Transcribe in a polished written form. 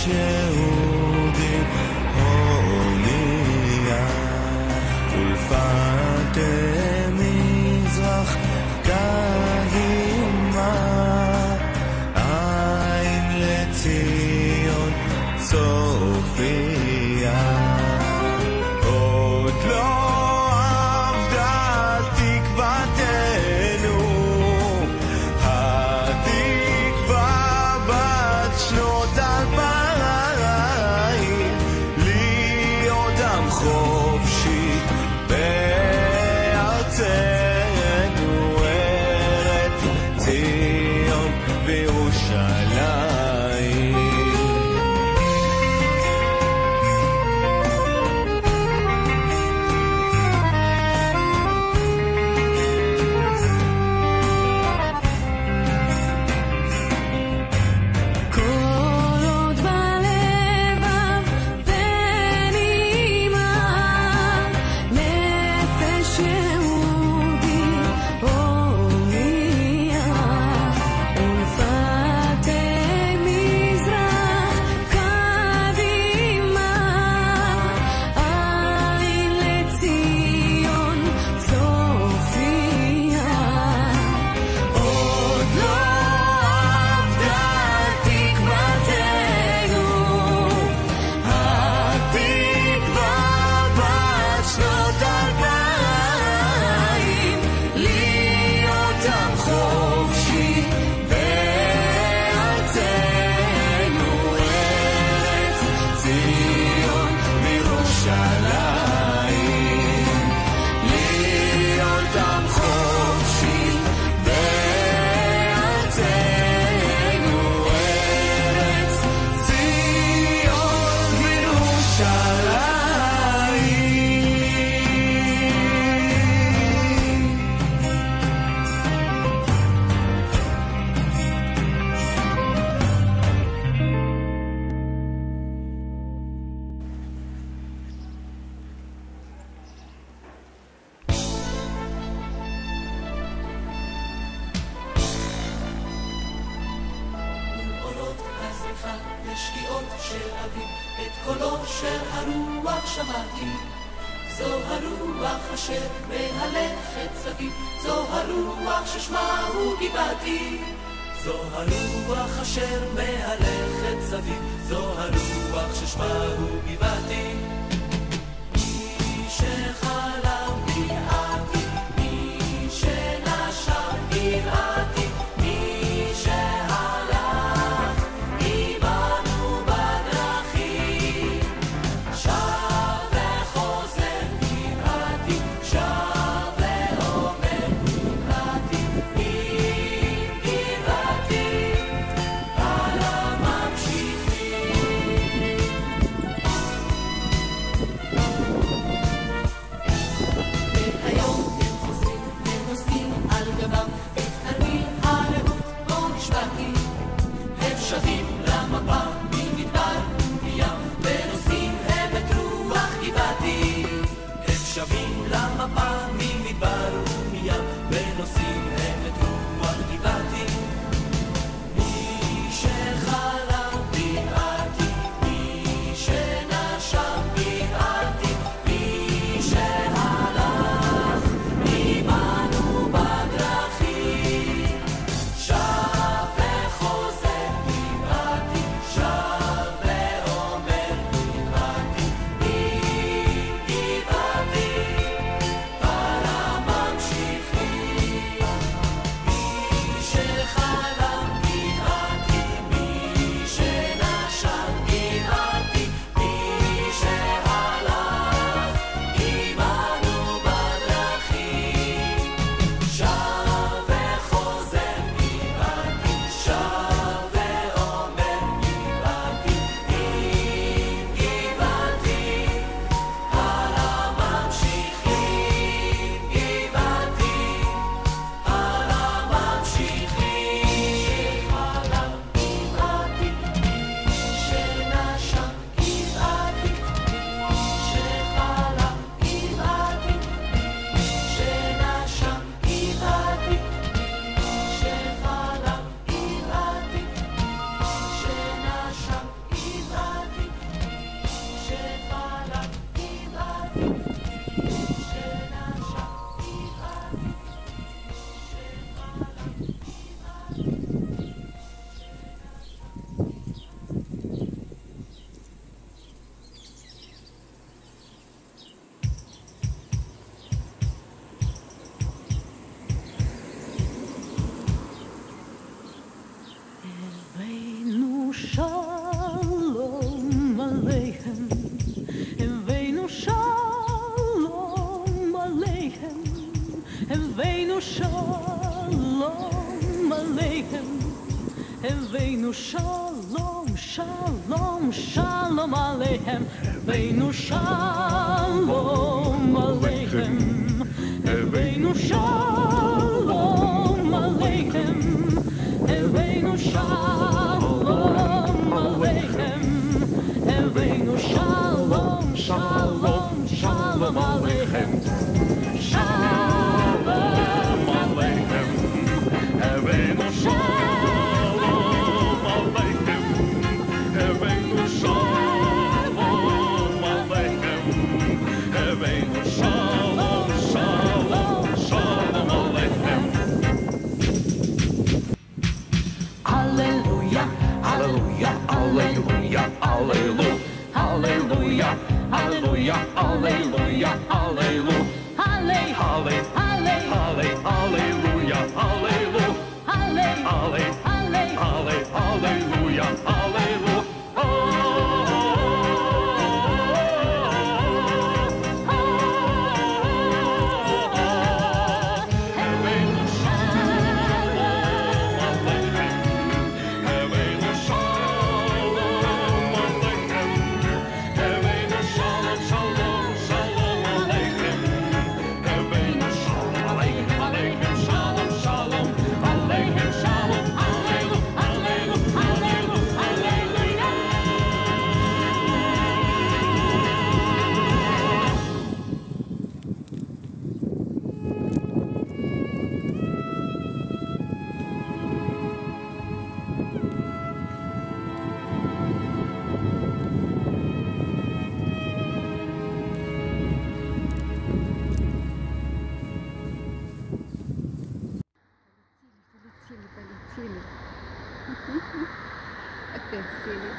יהודי הומייה ולפת מזרח קדימה עין לציון צופיה עוד לא עבדה תקוותנו התקווה בת שנות 2000 להיות עם חופשי בארצנו ארץ ציון וירושלים קולות בלבב בנימה נפש יהודי הומייה ולפת מזרח קדימה עין לציון צופיה עוד לא עבדה תקוותנו התקווה בת שנות 2000 להיות עם חופשי בארצנו ארץ ציון וירושלים להיות עם חופשי בארצנו ארץ ציון אורות הזריחה לשקיעות של אביב את קולו של הרוח שמעתי זו הרוח אשר מהלכת סביב זו הרוח ששמה הוא גבעתי זו הרוח אשר מהלכת סביב זו הרוח ששמה הוא גבעתי מי שחלם ביעתי מי שנשם יראתי מי שהלך עמנו בדרכים שב וחוזר יראתי שב ואומר יראתי עם גבעתי על הממשיכים עליהם, הבאנו שלום עליהם, הבאנו שלום עליהם, הבאנו שלום, שלום, שלום עליהם, הבאנו שלום עליהם, הבאנו שלום עליהם, הבאנו שלום עליהם, הבאנו שלום, שלום, שלום עליהם, שלום עליהם, הבאנו שלום עליהם, הבאנו שלום עליהם, הבאנו שלום, שלום, שלום עליהם. Alleluia, alleluia, alleluia, alleluia, alleluia, alleluia, alleluia, alleluia, halle, halle, halle, halle, alleluia, alleluia, halle, halle, halle, halle, alleluia, alleluia. Okay, silly.